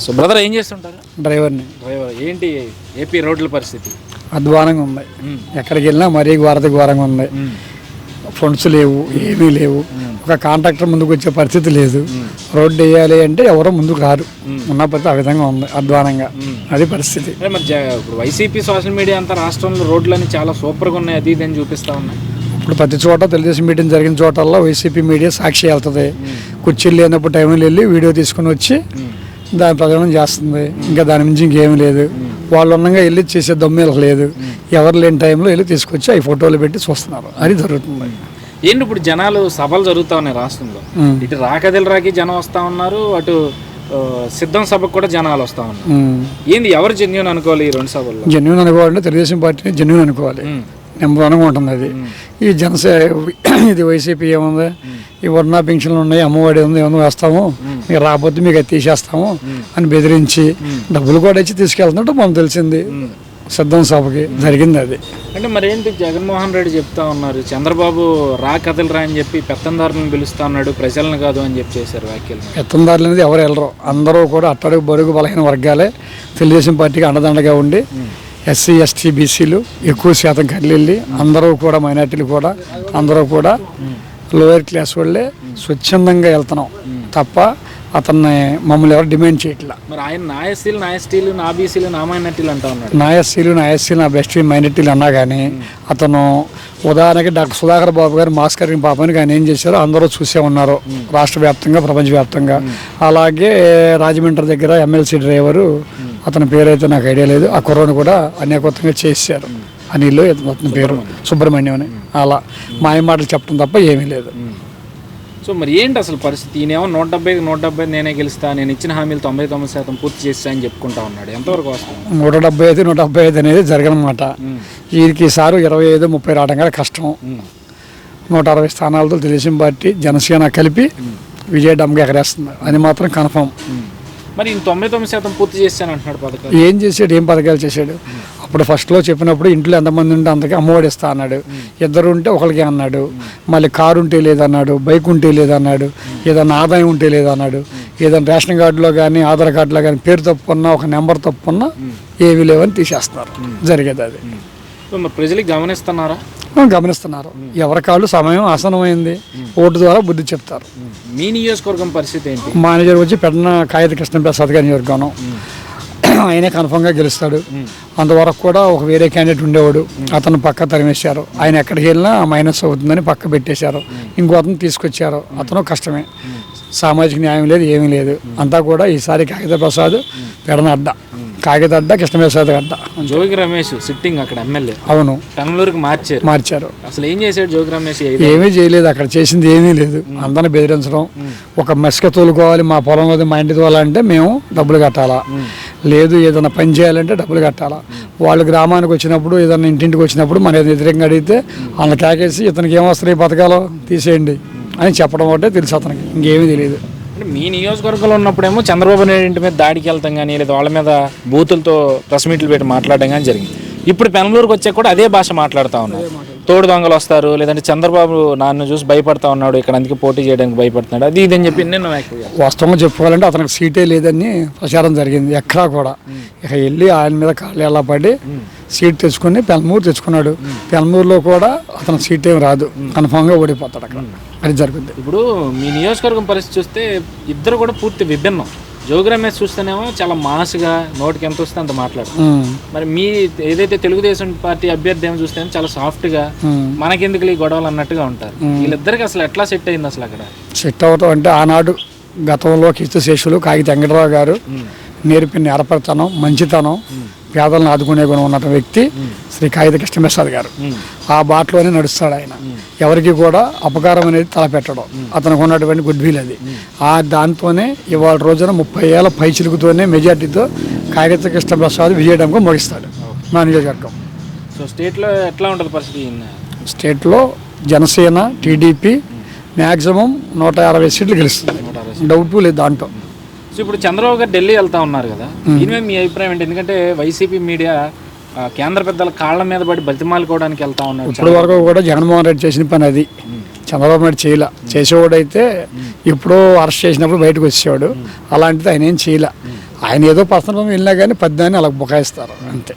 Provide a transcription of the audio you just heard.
So brother ఏం చేస్తుంటారు? Driver ఏంటి ఏపీ రోడ్ల పరిస్థితి? అధ్వానంగా ఉంది. ఎక్కడికి వెళ్ళినా మరీ ఘోరంగా ఉంది. ఫండ్స్ లేవు, ఏమీ లేవు. ఒక కాంట్రాక్టర్ ముందుకు వచ్చే పరిస్థితి లేదు. రోడ్డు వేయాలి అంటే ఎవరో ముందుకు రారు. ఉన్న పరిస్థితి ఆ విధంగా ఉంది, అధ్వానంగా. అది పరిస్థితి. మరి ఇప్పుడు వైసీపీ సోషల్ మీడియా అంతా రాష్ట్రంలో రోడ్లన్నీ చాలా సూపర్గా ఉన్నాయి, అది ఇది అని చూపిస్తా ఉన్నాయి. ఇప్పుడు ప్రతి చోట తెలుగుదేశం మీటింగ్ జరిగిన చోటల్లో వైసీపీ మీడియా సాక్షి వెళ్తుంది. కుర్చీలు లేనప్పుడు టైంలో వెళ్ళి వీడియో తీసుకుని వచ్చి దాని ప్రచారం చేస్తుంది. ఇంకా దాని మించి ఇంకేమీ లేదు. వాళ్ళు ఉన్నగా వెళ్ళి చేసే దమ్మెలకు లేదు. ఎవరు లేని టైంలో వెళ్ళి తీసుకొచ్చి అవి ఫోటోలు పెట్టి చూస్తున్నారు. అది జరుగుతుంది. ఏంటి ఇప్పుడు జనాలు సభలు జరుగుతూ ఉన్నాయి రాష్ట్రంలో. ఇటు రాకదిలరాకి జనం వస్తూ ఉన్నారు, అటు సిద్ధం సభకు కూడా జనాలు వస్తూ ఉన్నారు. ఏంది ఎవరు జెన్యూన్ అనుకోవాలి? ఈ రెండు సభల్లో జెన్యూన్ అనుకోవాలంటే తెలుగుదేశం పార్టీని జెన్యూన్ అనుకోవాలి. నెంబర్ వన్గా ఉంటుంది అది. ఈ ఇది వైసీపీ ఏముంది, ఈ వర్ణ పెన్షన్లు ఉన్నాయి, అమ్మఒడి ఉంది, ఏమన్నా వేస్తాము, మీరు రాకపోతే మీకు అది తీసేస్తాము అని బెదిరించి డబ్బులు కూడా ఇచ్చి తీసుకెళ్తున్నట్టు మనం తెలిసింది. సిద్ధం సభకి జరిగింది అది. అంటే మరేంటి జగన్మోహన్ రెడ్డి చెప్తా ఉన్నారు, చంద్రబాబు రా కథలు రా అని చెప్పి పెత్తందారులను పిలుస్తా ఉన్నాడు, ప్రజలను కాదు అని చెప్పి చేశారు వ్యాఖ్యలు. పెత్తందారులు అనేది ఎవరు వెళ్ళరు. అందరూ కూడా అట్టడుగు బరుగు బలహీన వర్గాలే తెలుగుదేశం పార్టీకి అండదండగా ఉండి ఎస్సీ ఎస్టీ బీసీలు ఎక్కువ శాతం కదిలి అందరూ కూడా మైనార్టీలు కూడా అందరూ కూడా లోయర్ క్లాస్ వాళ్ళే స్వచ్ఛందంగా వెళ్తున్నాం తప్ప అతన్ని మమ్మల్ని ఎవరు డిమాండ్ చేయట్లా. మరి ఆయన నా ఎస్సీలు నా ఎస్టీలు నా బీసీలు నా మైనార్టీలు అంటా ఉన్నాడు. నా ఎస్సీలు నా బెస్ట్ మైనార్టీలు అన్నా కానీ అతను ఉదాహరణకి డాక్టర్ సుధాకర్ బాబు గారు మాస్కర్ పాపానికి ఆయన ఏం చేశారో అందరూ చూసే ఉన్నారు రాష్ట్ర వ్యాప్తంగా ప్రపంచవ్యాప్తంగా. అలాగే రాజమండ్రి దగ్గర ఎమ్మెల్సీ డ్రైవరు, అతని పేరైతే నాకు ఐడియా లేదు, ఆ కుర్రను కూడా అనేకొత్తంగా చేశారు. అనిల్ అతని పేరు సుబ్రహ్మణ్యం అని. అలా మాయ మాటలు చెప్పడం తప్ప ఏమీ లేదు. సో మరి ఏంటి అసలు పరిస్థితి? ఈయనేమో 170 నేనే గెలుస్తా, నేను ఇచ్చిన హామీలు 99% పూర్తి చేస్తా అని చెప్పుకుంటా ఉన్నాడు. ఎంతవరకు వస్తుంది? 175 అనేది జరగనమాట. వీరికి ఈసారి 25-30 రావడం కూడా కష్టం. 160 స్థానాలతో తెలుగుదేశం పార్టీ జనసేన కలిపి విజయడంగా ఎగరేస్తుంది, అది మాత్రం కన్ఫర్మ్. మరి 99% పూర్తి చేస్తాను అంటున్నాడు. పథకాలు ఏం చేశాడు? ఏం పథకాలు చేశాడు? అప్పుడు ఫస్ట్లో చెప్పినప్పుడు ఇంట్లో ఎంతమంది ఉంటే అంతకే అమ్మఒడి ఇస్తా అన్నాడు. ఇద్దరు ఉంటే ఒకరికి అన్నాడు. మళ్ళీ కారు ఉంటే లేదన్నాడు, బైక్ ఉంటే లేదన్నాడు, ఏదన్నా ఆదాయం ఉంటే లేదన్నాడు. ఏదైనా రేషన్ కార్డులో కానీ ఆధార్ కార్డులో కానీ పేరు తప్పున్నా, ఒక నెంబర్ తప్పున్నా ఏమీ లేవని తీసేస్తున్నారు. జరిగేది అది. మరి ప్రజలకు గమనిస్తున్నారు. ఎవరి కాళ్ళు సమయం ఆసనమైంది, ఓటు ద్వారా బుద్ధి చెప్తారు. మీ నియోజకవర్గం పరిస్థితి ఏంటి? మా నియోజకవర్గం వచ్చి పెడన కాగిత కృష్ణప్రసాద్ గారి నియోజకవర్గం. ఆయనే కన్ఫర్మ్గా గెలుస్తాడు. అంతవరకు కూడా ఒక వేరే క్యాండిడేట్ ఉండేవాడు, అతను పక్క తరిమేశారు. ఆయన ఎక్కడికి వెళ్ళినా మైనస్ అవుతుందని పక్క పెట్టేశారు. ఇంకో అతను తీసుకొచ్చారు, అతను కష్టమే. సామాజిక న్యాయం లేదు, ఏమీ లేదు. అంతా కూడా ఈసారి కాగిత ప్రసాద్ పెడన అడ్డ, కాగిత అడ్డ, కృష్ణప్రసాద్ అడ్డ. జోగి రమేష్ సిట్టింగ్ అక్కడ ఎమ్మెల్యే. అవును, పెనమలూరుకి మార్చారు. అసలు ఏం చేశాడు జోగి రమేష్? ఏమీ చేయలేదు. అక్కడ చేసింది ఏమీ లేదు. అందరిని బెదిరించడం. ఒక మెస్క తోలుకోవాలి, మా పొలంలో మా ఇంటి తోలాలంటే మేము డబ్బులు కట్టాలా, లేదు ఏదైనా పని చేయాలంటే డబ్బులు కట్టాలా. వాళ్ళు గ్రామానికి వచ్చినప్పుడు, ఏదైనా ఇంటింటికి వచ్చినప్పుడు మన వ్యతిరేకంగా అడిగితే వాళ్ళని కేకేసి ఇతనికి ఏమొస్తున్నాయి పథకాలు తీసేయండి అని చెప్పడం ఒకటే తెలుసు అతనికి, ఇంకేమీ తెలియదు. అంటే మీ నియోజకవర్గంలో ఉన్నప్పుడేమో చంద్రబాబు నాయుడు ఇంటి మీద దాడికి వెళ్తాం కానీ, లేదా వాళ్ళ మీద బూతులతో ప్రెస్ మీట్లు పెట్టి మాట్లాడడం కానీ జరిగింది. ఇప్పుడు పెనమలూరుకి వచ్చాక కూడా అదే భాష మాట్లాడుతూ ఉన్నారు. తోడు దొంగలు వస్తారు, లేదంటే చంద్రబాబు నన్ను చూసి భయపడతా ఉన్నాడు, ఇక్కడ అందుకే పోటీ చేయడానికి భయపడుతున్నాడు, అది ఇదని చెప్పి నేను వాస్తవంగా చెప్పుకోవాలంటే అతనికి సీటే లేదని ప్రచారం జరిగింది ఎక్కడా కూడా. ఇక వెళ్ళి ఆయన మీద కాళ్ళు ఎలా పడి సీట్ తెచ్చుకుని పెనమూరు తెచ్చుకున్నాడు. పెనమూరులో కూడా అతను సీట్ ఏమి రాదు, కన్ఫామ్గా ఓడిపోతాడు అక్కడ. అది జరుగుతుంది. ఇప్పుడు మీ నియోజకవర్గం పరిస్థితి చూస్తే ఇద్దరు కూడా పూర్తి విభిన్నం. జోగి రమేష్ చూస్తేనేమో చాలా మాస్గా, నోటికి ఎంత వస్తే అంత మాట్లాడుతుంది. మరి మీ ఏదైతే తెలుగుదేశం పార్టీ అభ్యర్థి ఏమో చూస్తే చాలా సాఫ్ట్గా, మనకెందుకు ఈ గొడవలు అన్నట్టుగా ఉంటారు. వీళ్ళిద్దరికి అసలు ఎట్లా సెట్ అయింది? అసలు అక్కడ సెట్ అవటం అంటే ఆనాడు గతంలో కీర్తిశేషులు కాగిత వెంకటరావు గారు నేర్పిన నేర్పరితనం, మంచితనం, పేదలను ఆదుకునే గుణం ఉన్న వ్యక్తి శ్రీ కాగిత కృష్ణప్రసాద్ గారు. ఆ బాటలోనే నడుస్తాడు ఆయన. ఎవరికి కూడా అపకారం అనేది తలపెట్టడం అతనికి ఉన్నటువంటి గుడ్ విల్ అది. దాంతోనే ఇవాళ రోజున 30 ఏళ్ళ పైచిలుకుతోనే మెజార్టీతో కాగిత కృష్ణప్రసాద్ విజయడంగా ముగిస్తాడు మా నియోజకవర్గం. సో స్టేట్లో ఎట్లా ఉంటుంది పరిస్థితి? స్టేట్లో జనసేన, టీడీపీ మ్యాక్సిమం 160 సీట్లు గెలుస్తుంది, డౌట్ లేదు దాంట్లో. సో ఇప్పుడు చంద్రబాబు గారు ఢిల్లీ వెళ్తా ఉన్నారు కదా, దీని మీద మీ అభిప్రాయం ఏంటి? ఎందుకంటే వైసీపీ మీడియా కేంద్ర పెద్దల కాళ్ళ మీద పడి బతిమాలుకోవడానికి వెళ్తా ఉన్నారు. ఇప్పటి వరకు కూడా జగన్మోహన్ రెడ్డి చేసిన పని అది. చంద్రబాబు నాయుడు చేయలే. చేసేవాడు అయితే ఎప్పుడో అరెస్ట్ చేసినప్పుడు బయటకు వచ్చేవాడు. అలాంటిది ఆయన ఏం చేయలే. ఆయన ఏదో పర్సనల్ వెళ్ళినా కానీ 10 అలా బుకాయిస్తారు అంతే.